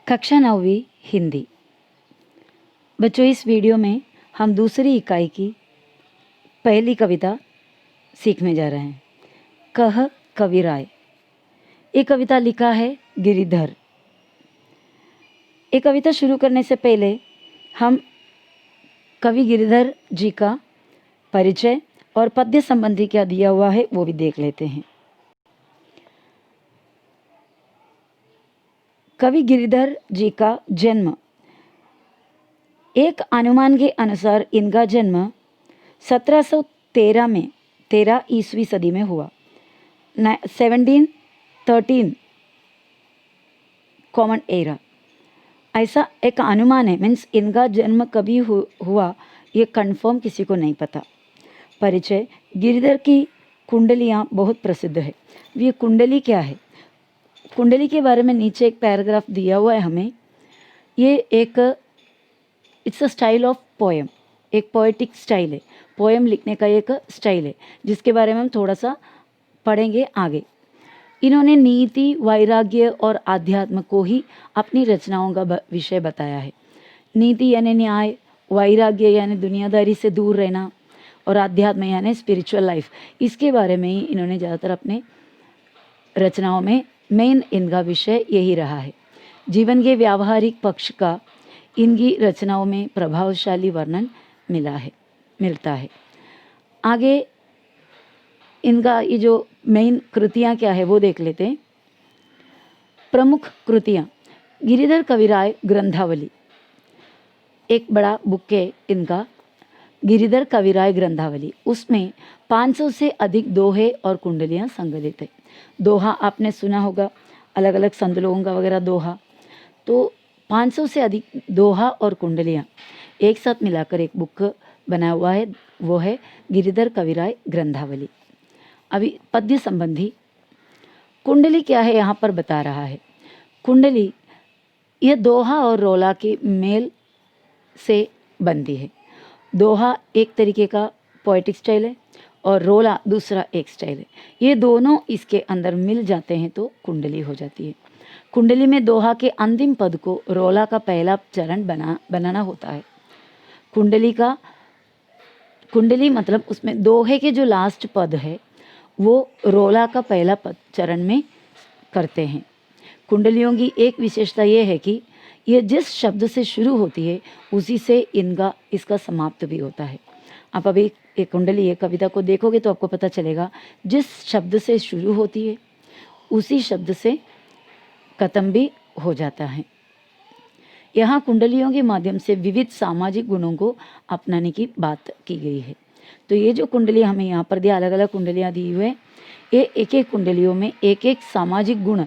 कक्षा 9वीं हिंदी। बच्चों, इस वीडियो में हम दूसरी इकाई की पहली कविता सीखने जा रहे हैं। कह कविराय। ये कविता लिखा है गिरिधर। ये कविता शुरू करने से पहले हम कवि गिरिधर जी का परिचय और पद्य संबंधी क्या दिया हुआ है वो भी देख लेते हैं। कवि गिरिधर जी का जन्म, एक अनुमान के अनुसार इनका जन्म 1713 में 13 ईस्वी सदी में हुआ। 1713 कॉमन एरा, ऐसा एक अनुमान है। मीन्स इनका जन्म कभी हुआ ये कंफर्म किसी को नहीं पता। परिचय, गिरिधर की कुंडलियाँ बहुत प्रसिद्ध है। ये कुंडली क्या है? कुंडली के बारे में नीचे एक पैराग्राफ दिया हुआ है हमें। ये एक it's a style of poem, एक पोएटिक स्टाइल है। पोएम लिखने का एक स्टाइल है जिसके बारे में हम थोड़ा सा पढ़ेंगे आगे। इन्होंने नीति, वैराग्य और आध्यात्म को ही अपनी रचनाओं का विषय बताया है। नीति यानी न्याय, वैराग्य यानी दुनियादारी से दूर रहना, और आध्यात्म यानी स्पिरिचुअल लाइफ। इसके बारे में ही इन्होंने ज़्यादातर अपने रचनाओं में मेन इनका विषय यही रहा है। जीवन के व्यावहारिक पक्ष का इनकी रचनाओं में प्रभावशाली वर्णन मिलता है। आगे इनका ये जो मेन कृतियाँ क्या है वो देख लेते हैं। प्रमुख कृतियाँ, गिरिधर कविराय ग्रंथावली, एक बड़ा बुक है इनका, गिरिधर कविराय ग्रंथावली। उसमें 500 से अधिक दोहे और कुंडलियाँ संकलित है। दोहा आपने सुना होगा, अलग अलग संत लोगों का वगैरह दोहा। तो 500 से अधिक दोहा और कुंडलियाँ एक साथ मिलाकर एक बुक बना हुआ है, वो है गिरिधर कविराय ग्रंथावली। अभी पद्य संबंधी कुंडली क्या है यहाँ पर बता रहा है। कुंडली यह दोहा और रोला के मेल से बनती है। दोहा एक तरीके का पोएटिक स्टाइल है और रोला दूसरा एक स्टाइल है। ये दोनों इसके अंदर मिल जाते हैं तो कुंडली हो जाती है। कुंडली में दोहा के अंतिम पद को रोला का पहला चरण बनाना होता है। कुंडली मतलब उसमें दोहे के जो लास्ट पद है वो रोला का पहला पद चरण में करते हैं। कुंडलियों की एक विशेषता ये है कि ये जिस शब्द से शुरू होती है उसी से इसका समाप्त भी होता है। आप अभी एक कुंडली, एक कविता को देखोगे तो आपको पता चलेगा, जिस शब्द से शुरू होती है उसी शब्द से खत्म भी हो जाता है। यहाँ कुंडलियों के माध्यम से विविध सामाजिक गुणों को अपनाने की बात की गई है। तो ये जो कुंडलियाँ हमें यहाँ पर दिया, अलग अलग कुंडलियाँ दी हुई है, ये एक एक कुंडलियों में एक एक सामाजिक गुण,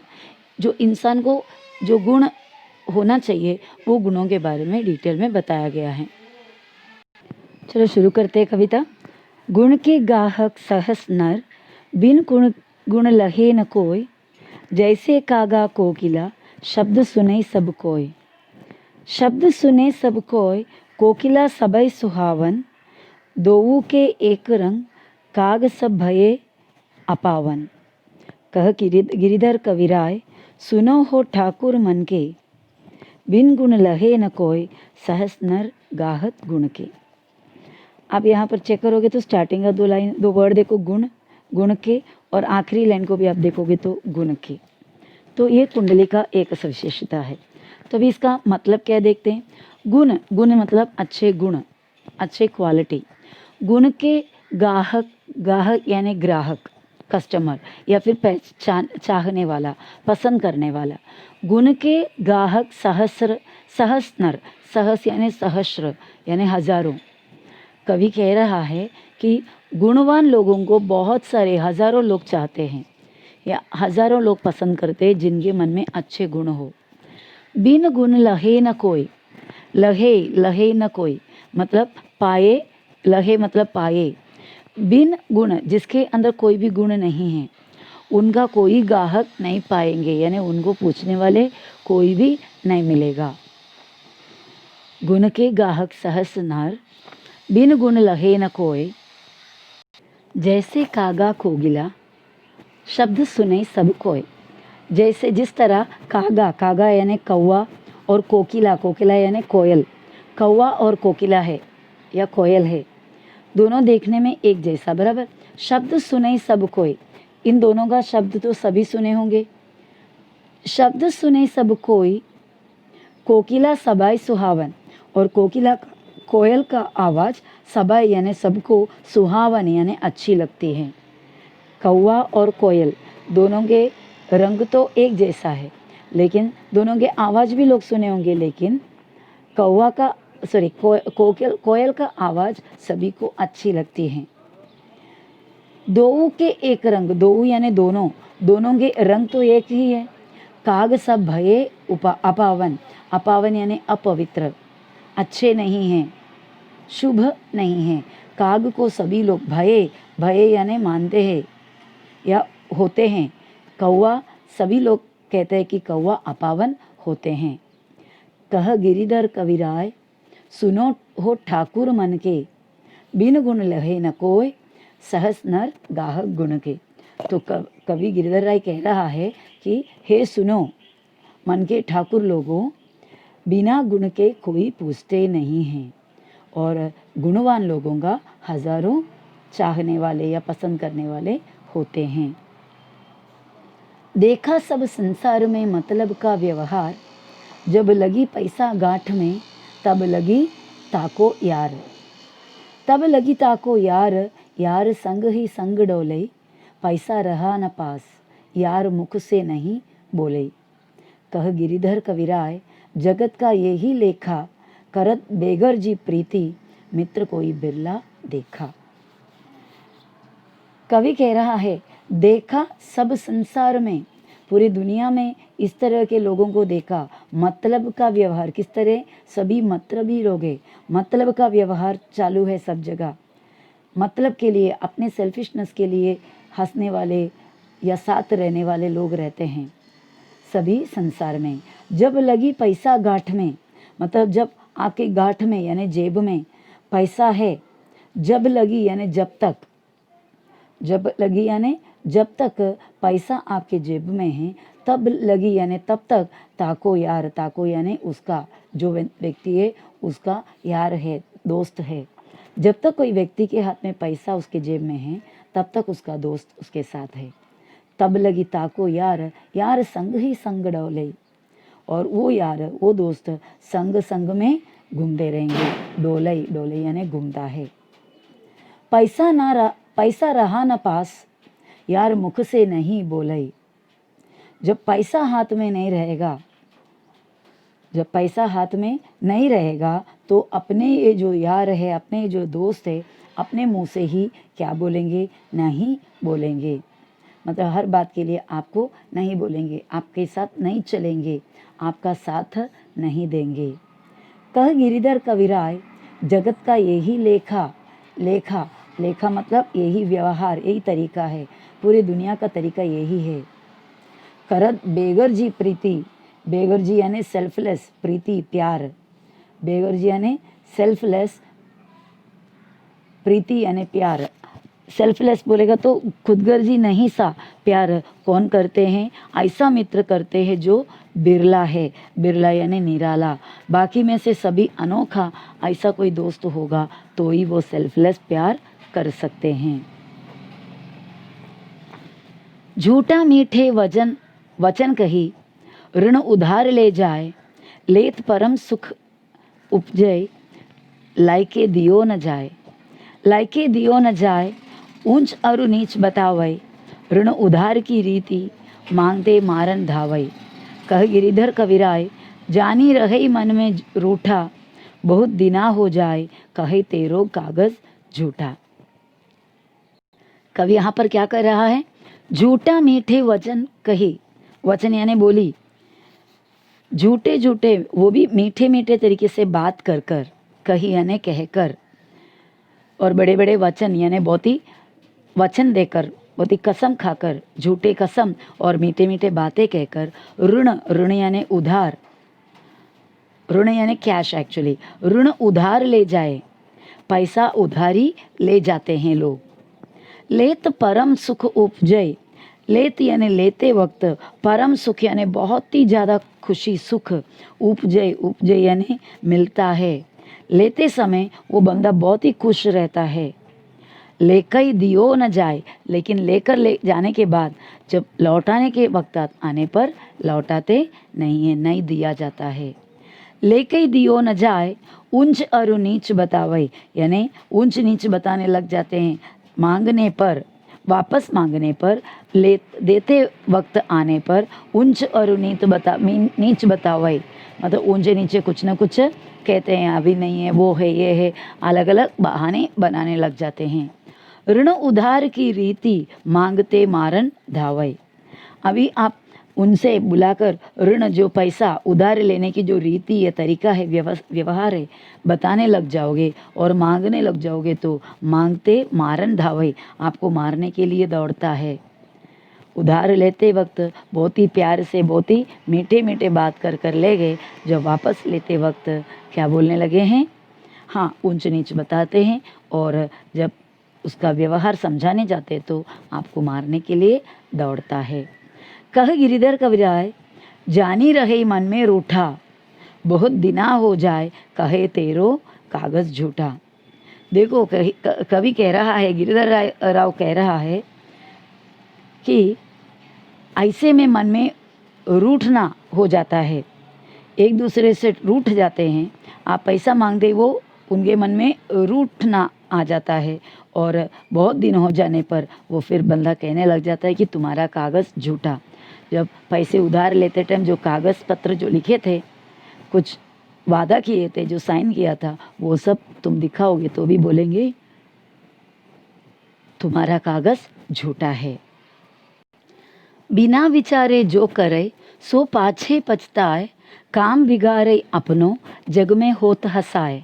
जो इंसान को जो गुण होना चाहिए वो गुणों के बारे में डिटेल में बताया गया है। चलो शुरू करते हैं कविता। गुण के गाहक सहस नर, बिन गुण लहे न कोय, जैसे कागा कोकिला, शब्द सुने सब कोय। शब्द सुने सब कोय, कोकिला सबय सुहावन, दोऊ के एक रंग, काग सब भये अपावन। कह गिरिधर कविराय, सुनो हो ठाकुर मन के, बिन गुण लहे न कोय, सहस नर गाहत गुण के। आप यहाँ पर चेक करोगे तो स्टार्टिंग का दो वर्ड देखो, गुण के, और आखिरी लाइन को भी आप देखोगे तो गुण के। तो ये कुंडली का एक विशेषता है। तो अभी इसका मतलब क्या देखते हैं। गुण मतलब अच्छे गुण, अच्छे क्वालिटी। गुण के गाहक यानी ग्राहक, कस्टमर, या फिर चाहने वाला, पसंद करने वाला। गुण के गाहक सहस नर, सहस यानी सहस्र यानी हजारों। कवि कह रहा है कि गुणवान लोगों को बहुत सारे हजारों लोग चाहते हैं या हजारों लोग पसंद करते हैं जिनके मन में अच्छे गुण हो। बिन गुण लहे न कोई, लहे न कोई मतलब पाए, लहे मतलब पाए। बिन गुण जिसके अंदर कोई भी गुण नहीं है उनका कोई गाहक नहीं पाएंगे, यानी उनको पूछने वाले कोई भी नहीं मिलेगा। गुण के गाहक सहस नर, बिन गुण लहे न कोय, जैसे कागा कोकिला, शब्द सुने सब कोय। जैसे जिस तरह कागा यानी कौवा और कोकिला, कोकिला यानी कोयल, कौवा और कोकिला है या कोयल है, दोनों देखने में एक जैसा, बराबर। शब्द सुने सब कोई, इन दोनों का शब्द तो सभी सुने होंगे। शब्द सुने सब कोई, कोकिला सबाई सुहावन, और कोकिला कोयल का आवाज़ सबाई यानी सबको सुहावन यानी अच्छी लगती है। कौवा और कोयल दोनों के रंग तो एक जैसा है, लेकिन दोनों के आवाज़ भी लोग सुने होंगे, लेकिन कोयल का आवाज़ सभी को अच्छी लगती है। दो के एक रंग, दो यानी दोनों, दोनों के रंग तो एक ही है। काग सब भये अपावन, अपावन यानी अपवित्र, अच्छे नहीं हैं, शुभ नहीं हैं। काग को सभी लोग भये, भये यानी मानते हैं या होते हैं। कौवा सभी लोग कहते हैं कि कौवा अपावन होते हैं। कह गिरिधर कविराय, सुनो हो ठाकुर मन के, बिन गुण लहे न कोय, सहस नर गाहक गुण के। तो कवि गिरिधर राय कह रहा है कि हे सुनो मन के ठाकुर लोगों, बिना गुण के कोई पूछते नहीं हैं, और गुणवान लोगों का हजारों चाहने वाले या पसंद करने वाले होते हैं। देखा सब संसार में मतलब का व्यवहार, जब लगी पैसा गांठ में तब लगी ताको यार, तब लगी ताको यार, यार संग ही संग डोले, पैसा रहा न पास, यार मुख से नहीं बोले। कह गिरिधर कविराय, जगत का यही लेखा, करत बेगर जी प्रीति, मित्र कोई बिरला देखा। कवि कह रहा है, देखा सब संसार में, पूरी दुनिया में इस तरह के लोगों को देखा। मतलब का व्यवहार, किस तरह, सभी मतलबी लोग हैं, मतलब का व्यवहार चालू है सब जगह। मतलब के लिए, अपने सेल्फिशनेस के लिए हंसने वाले या साथ रहने वाले लोग रहते हैं सभी संसार में। जब लगी पैसा गांठ में, मतलब जब आपके गांठ में यानी जेब में पैसा है, जब लगी यानी जब तक, जब लगी यानी जब तक पैसा आपके जेब में है, तब लगी यानी तब तक, ताको यार, ताको यानी उसका, जो व्यक्ति है उसका यार है, दोस्त है। जब तक कोई व्यक्ति के हाथ में पैसा उसके जेब में है, तब तक उसका दोस्त उसके साथ है। तब लगी ताको यार, यार संग ही संग डोले, और वो यार, वो दोस्त संग संग में घूमते रहेंगे। डोले, डोले यानी घूमता है। पैसा रहा न पास, यार मुख से नहीं बोले। जब पैसा हाथ में नहीं रहेगा, जब पैसा हाथ में नहीं रहेगा, तो अपने ये जो यार है, अपने जो दोस्त है, अपने मुंह से ही क्या बोलेंगे, नहीं बोलेंगे। मतलब हर बात के लिए आपको नहीं बोलेंगे, आपके साथ नहीं चलेंगे, आपका साथ नहीं देंगे। कह गिरिधर कविराय, जगत का यही लेखा, लेखा, लेखा मतलब यही व्यवहार, यही तरीका है, पूरी दुनिया का तरीका यही है। करत बेगर जी प्रीति, बेगर जी यानी सेल्फलेस, प्रीति प्यार, बेगर जी यानी सेल्फलेस, प्रीति यानी प्यार। सेल्फलेस बोलेगा तो खुदगर्जी नहीं सा प्यार कौन करते हैं, ऐसा मित्र करते हैं जो बिरला है, बिरला यानी निराला। बाकी में से सभी अनोखा ऐसा कोई दोस्त होगा तो ही वो सेल्फलेस प्यार कर सकते हैं। झूठा मीठे वचन कही, ऋण उधार ले जाए, लेत परम सुख उपजय, लायके दियो न जाए, लायके दियो न जाए, ऊंच अरु नीच बतावै, ऋण उधार की रीति, मांगते मारन धावै। कह गिरिधर कविराय, जानी रहे मन में रूठा, बहुत दिना हो जाए, कहे तेरो कागज झूठा। कवि यहाँ पर क्या कर रहा है, झूठा मीठे वचन कही, वचन यानी बोली, झूठे झूठे वो भी मीठे मीठे तरीके से बात कर कर, कही यानी कहकर, और बड़े बड़े वचन यानी बहुत ही वचन देकर, बहुत ही कसम खाकर, झूठे कसम और मीठे मीठे बातें कहकर, ऋण, ऋण यानी उधार, ऋण यानी कैश एक्चुअली, ऋण उधार ले जाए, पैसा उधारी ले जाते हैं लोग। लेत परम सुख उपजय, लेत यानी लेते वक्त परम सुख यानी बहुत ही ज़्यादा खुशी सुख उपजय यानी मिलता है। लेते समय वो बंदा बहुत ही खुश रहता है। लेकर दियो न जाए, लेकिन लेकर ले जाने के बाद जब लौटाने के वक्त आने पर लौटाते नहीं है, नहीं दिया जाता है। लेकर दियो न जाए ऊंच और नीच बतावे, यानी ऊंच नीच बताने लग जाते हैं। मांगने पर, वापस मांगने पर, ले देते वक्त आने पर ऊंच और नीच बतावे, मतलब ऊंचे नीचे कुछ न कुछ कहते हैं, अभी नहीं है, वो है, ये है, अलग अलग बहाने बनाने लग जाते हैं। ऋण उधार की रीति मांगते मारन धावे, अभी आप उनसे बुलाकर ऋण जो पैसा उधार लेने की जो रीति है, तरीका है, व्यवहार है, बताने लग जाओगे और मांगने लग जाओगे तो मांगते मारन धावे, आपको मारने के लिए दौड़ता है। उधार लेते वक्त बहुत ही प्यार से, बहुत ही मीठे मीठे बात कर ले गए, जब वापस लेते वक्त क्या बोलने लगे हैं? हाँ, ऊंच नीच बताते हैं, और जब उसका व्यवहार समझाने जाते तो आपको मारने के लिए दौड़ता है। कह गिरिधर कविराय जानी रहे मन में रूठा, बहुत दिना हो जाए कहे तेरो कागज झूठा। देखो, कवि कह रहा है, गिरिधर राव कह रहा है कि ऐसे में मन में रूठना हो जाता है, एक दूसरे से रूठ जाते हैं। आप पैसा मांगते, वो उनके मन में रूठना आ जाता है, और बहुत दिन हो जाने पर वो फिर बंदा कहने लग जाता है कि तुम्हारा कागज़ झूठा। जब पैसे उधार लेते टाइम जो कागज़ पत्र जो लिखे थे, कुछ वादा किए थे, जो साइन किया था, वो सब तुम दिखाओगे तो भी बोलेंगे तुम्हारा कागज़ झूठा है। बिना विचारे जो करे सो पाछे पछताए, काम बिगाड़े अपनो जग में होत हसाए।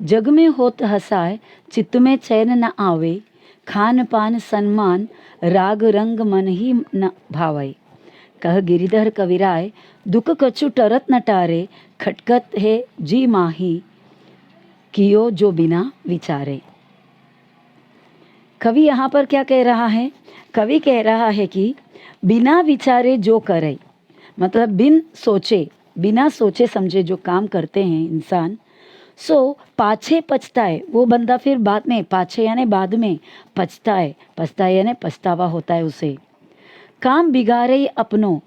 जग में होत हसाए चित्त में चैन न आवे, खान पान सन्मान राग रंग मन ही न भावे। कह गिरिधर कविराय दुख कछु टरत न टारे, खटकत है जी माही कियो जो बिना विचारे। कवि यहाँ पर क्या कह रहा है? कवि कह रहा है कि बिना विचारे जो करे, मतलब बिना सोचे समझे जो काम करते हैं इंसान, सो पाछे पछताए, वो बंदा फिर बाद में, पाछे यानी बाद में, पछताए यानी पछतावा होता है उसे। काम बिगाड़े अपनो,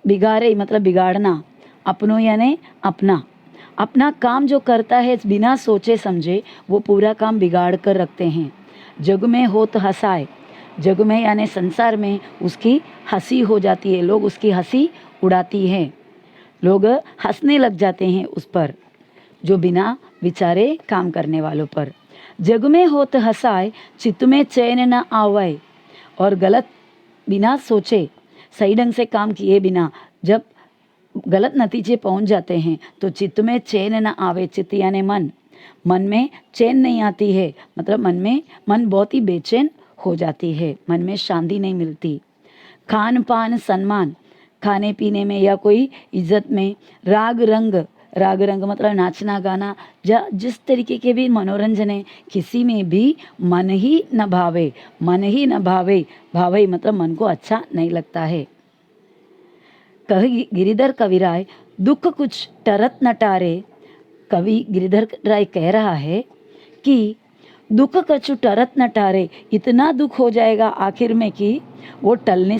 बिगाड़े मतलब बिगाड़ना, अपनो यानी अपना काम जो करता है बिना सोचे समझे, वो पूरा काम बिगाड़ कर रखते हैं। जग में होत हंसाए, जग में यानी संसार में उसकी हंसी हो जाती है, लोग उसकी हंसी उड़ाती हैं, लोग हंसने लग जाते हैं उस पर, जो बिना विचारे काम करने वालों पर। जग में होत हंसाए चित्त में चैन न आवे, और गलत बिना सोचे, सही ढंग से काम किए बिना जब गलत नतीजे पहुंच जाते हैं तो चित्त में चैन न आवे, चित्त यानी मन में चैन नहीं आती है, मतलब मन बहुत ही बेचैन हो जाती है, मन में शांति नहीं मिलती। खान पान सम्मान, खाने पीने में या कोई इज्जत में, राग रंग मतलब नाचना गाना, जिस तरीके के भी मनोरंजन है, किसी में भी मन ही न भावे, भावे मतलब मन को अच्छा नहीं लगता है। कह गिरिधर कविराय दुख कुछ टरत न टारे, कवि गिरिधर राय कह रहा है कि दुख कछु टरत न टारे, इतना दुख हो जाएगा आखिर में कि वो टालने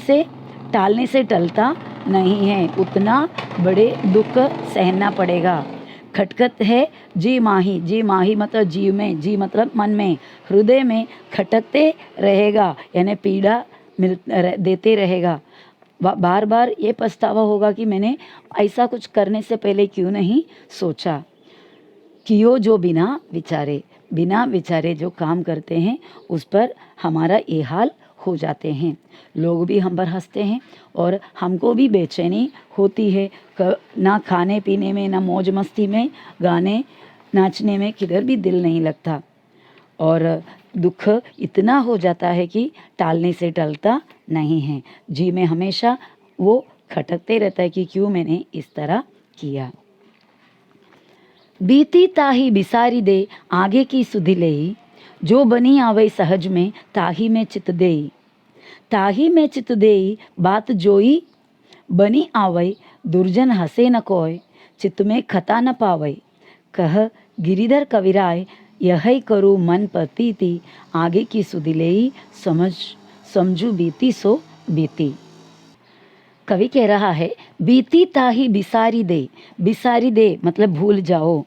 से टलता नहीं है, उतना बड़े दुख सहना पड़ेगा। खटकत है जी माही मतलब जीव में, जी मतलब मन में, हृदय में खटकते रहेगा, यानी पीड़ा देते रहेगा। बार बार ये पछतावा होगा कि मैंने ऐसा कुछ करने से पहले क्यों नहीं सोचा। कियो जो बिना विचारे जो काम करते हैं उस पर हमारा ये हाल हो जाते हैं, लोग भी हम पर हंसते हैं और हमको भी बेचैनी होती है, ना खाने पीने में, ना मौज मस्ती में, गाने नाचने में किधर भी दिल नहीं लगता, और दुख इतना हो जाता है कि टालने से टलता नहीं है, जी में हमेशा वो खटकते रहता है कि क्यों मैंने इस तरह किया। बीती ताही बिसारी दे आगे की सुधि लेई, जो बनी आवे सहज में ताही में चित देई। ताही में चित देई बात जोई बनी आवई, दुर्जन हसे न कोय, चित्त में खता न पावई। कह गिरिधर कविराय, यही करू मन प्रतीति, आगे की सुधिलेई समझू बीती सो बीती। कवि कह रहा है, बीती ताही बिसारी दे मतलब भूल जाओ।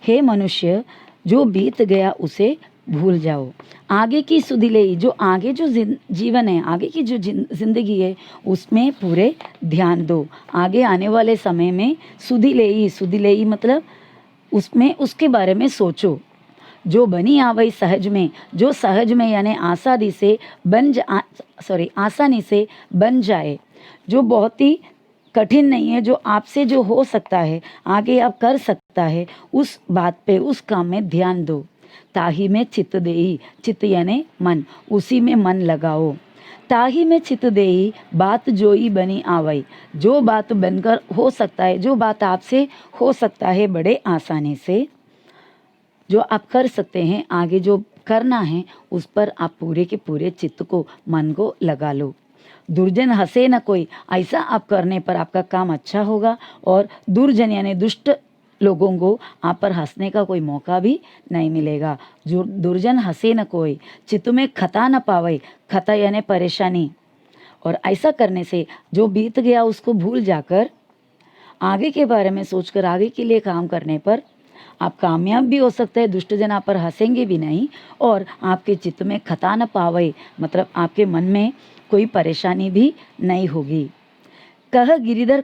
हे मनुष्य, जो बीत गया उसे भूल जाओ। आगे की सुधिलेई, जो आगे जो जीवन है, आगे की जो जिंदगी है, उसमें पूरे ध्यान दो। आगे आने वाले समय में सुधिलेई मतलब उसमें उसके बारे में सोचो। जो बनी आवई सहज में, जो सहज में यानी आसानी से बन जाए, जो बहुत ही कठिन नहीं है, जो आपसे जो हो सकता है, आगे आप कर सकता है, उस बात पे, उस काम में ध्यान दो। ताही में चित्त देई, चित्त यानी मन, उसी में मन लगाओ। ताही में चित्त देई बात जोई बनी आवई, जो बात बनकर हो सकता है, जो बात आपसे हो सकता है बड़े आसानी से, जो आप कर सकते हैं, आगे जो करना है उस पर आप पूरे के पूरे चित्त को, मन को लगा लो। दुर्जन हंसे न कोई, ऐसा आप करने पर आपका काम अच्छा होगा और दुर्जन यानी दुष्ट लोगों को आप पर हंसने का कोई मौका भी नहीं मिलेगा। जो दुर्जन हंसे न कोई, चित्त में खता न पावे, खता यानी परेशानी। और ऐसा करने से जो बीत गया उसको भूल जाकर आगे के बारे में सोचकर आगे के लिए काम करने पर आप कामयाब भी हो सकते हैं, दुष्ट जन आप पर हंसेंगे भी नहीं और आपके चित्त में खता न पावे मतलब आपके मन में कोई परेशानी भी नहीं होगी। कह गिरिधर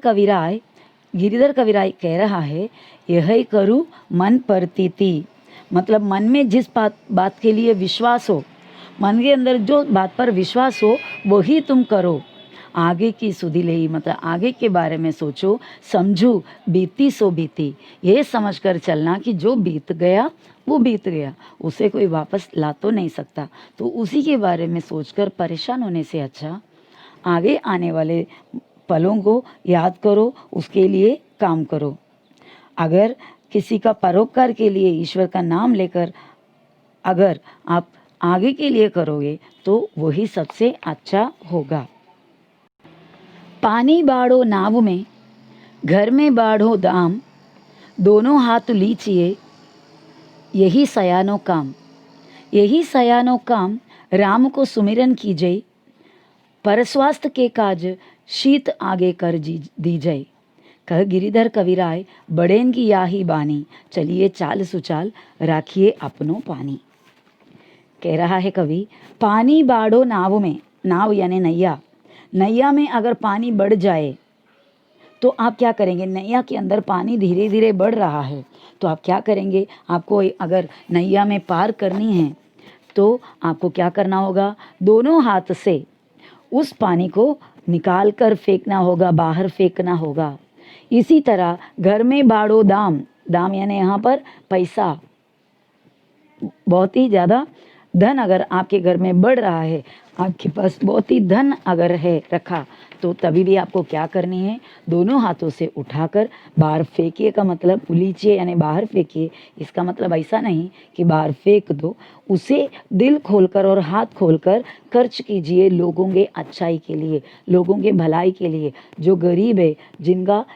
कविराय कह रहा है, यही करूँ मन प्रतीति मतलब मन में जिस बात के लिए विश्वास हो, मन के अंदर जो बात पर विश्वास हो वही तुम करो। आगे की सुधिलेई मतलब आगे के बारे में सोचो। समझू बीती सो बीती, ये समझकर चलना कि जो बीत गया वो बीत गया, उसे कोई वापस ला तो नहीं सकता। तो उसी के बारे में सोचकर परेशान होने से अच्छा आगे आने वाले पलों को याद करो, उसके लिए काम करो। अगर किसी का परोपकार के लिए ईश्वर का नाम लेकर अगर आप आगे के लिए करोगे तो वही सबसे अच्छा होगा। पानी बाढ़ो नाव में, घर में बाढ़ो दाम, दोनों हाथ लीचिए यही सयानो काम, राम को सुमिरन कीजिए, परस्वास्थ्य के काज शीत आगे कर दीजिए। कह गिरिधर कविराय, बड़ेन की याही बानी, चलिए चाल सुचाल राखिए अपनों पानी। कह रहा है कवि, पानी बाढ़ो नाव में, नाव यानी नैया में अगर पानी बढ़ जाए तो आप क्या करेंगे। नैया के अंदर पानी धीरे धीरे बढ़ रहा है तो आप क्या करेंगे। आपको अगर नैया में पार करनी है तो आपको क्या करना होगा, दोनों हाथ से उस पानी को निकाल कर फेंकना होगा, बाहर फेंकना होगा। इसी तरह घर में बाढ़ो दाम यानी यहाँ पर पैसा, बहुत ही ज़्यादा धन अगर आपके घर में बढ़ रहा है, आपके पास बहुत ही धन अगर है रखा, तो तभी भी आपको क्या करनी है, दोनों हाथों से उठाकर बाहर फेंकिए का मतलब उलीचिए यानी बाहर फेंकिए। इसका मतलब ऐसा नहीं कि बाहर फेंक दो, उसे दिल खोलकर और हाथ खोलकर खर्च कीजिए लोगों के अच्छाई के लिए, लोगों के भलाई के लिए। जो गरीब है, जिनका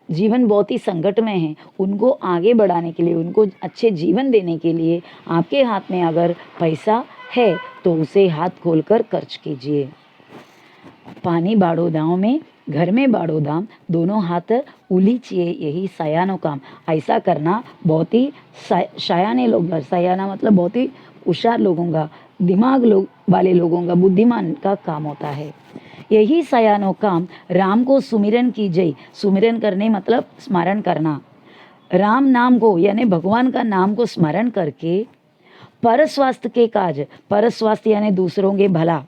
जीवन बहुत ही संकट में है, उनको आगे बढ़ाने के लिए, उनको अच्छे जीवन देने के लिए आपके हाथ में अगर पैसा है तो उसे हाथ खोलकर खर्च कीजिए। पानी बाढ़ो दाम में, घर में बाढ़ो दाम, दोनों हाथ उलीचिए यही सयानो काम। ऐसा करना बहुत ही सयाने लोग, सयाना मतलब बहुत ही होशियार लोगों का, दिमाग वाले लोगों का, बुद्धिमान का काम होता है। यही सयानो काम, राम को सुमिरन कीजिए। सुमिरन करने मतलब स्मरण करना, राम नाम को यानी भगवान का नाम को स्मरण करके पर स्वास्थ्य के काज, पर स्वास्थ्य यानी दूसरों के भला,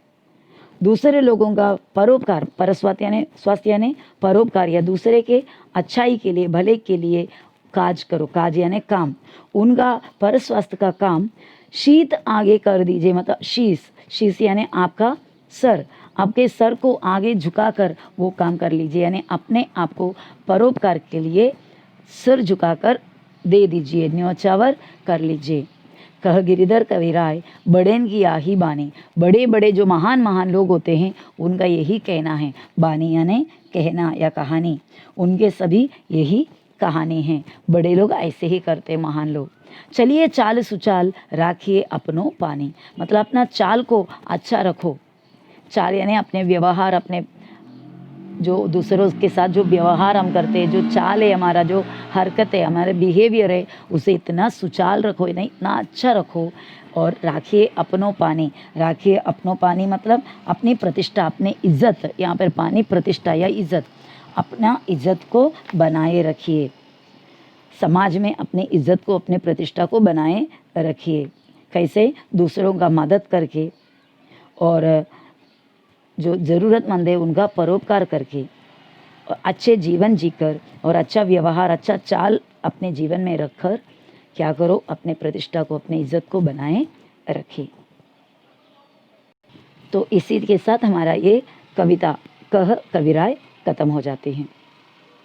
दूसरे लोगों का परोपकार, पर स्वास्थ्य यानी परोपकार या दूसरे के अच्छाई के लिए, भले के लिए काज करो। काज यानी काम, उनका पर स्वास्थ्य का काम शीत आगे कर दीजिए मतलब शीश यानी आपका सर, आपके सर को आगे झुकाकर वो काम कर लीजिए, यानी अपने आप को परोपकार के लिए सिर झुकाकर दे दीजिए, न्योछावर कर लीजिए। कह गिरिधर कविराय बड़ेन की आही बानी। बड़े बड़े जो महान महान लोग होते हैं उनका यही कहना है। बानी यानी कहना या कहानी, उनके सभी यही कहानी है। बड़े लोग ऐसे ही करते, महान लोग। चलिए चाल सुचाल राखिए अपनों पानी, मतलब अपना चाल को अच्छा रखो। चाल यानी अपने व्यवहार, अपने जो दूसरों के साथ जो व्यवहार हम करते हैं, जो चाल है हमारा, जो हरकत है, हमारे बिहेवियर है, उसे इतना सुचाल रखो, नहीं इतना अच्छा रखो। और राखिए अपनों पानी, राखिए अपनों पानी मतलब अपनी प्रतिष्ठा, अपनी इज्जत। यहाँ पर पानी प्रतिष्ठा या इज्जत, अपना इज्जत को बनाए रखिए। समाज में अपनी इज्जत को, अपनी प्रतिष्ठा को बनाए रखिए। कैसे? दूसरों का मदद करके और जो ज़रूरतमंद है उनका परोपकार करके, और अच्छे जीवन जीकर और अच्छा व्यवहार, अच्छा चाल अपने जीवन में रखकर क्या करो? अपने प्रतिष्ठा को, अपनी इज्जत को बनाए रखिए। तो इसी के साथ हमारा ये कविता कह कविराय खत्म हो जाती है।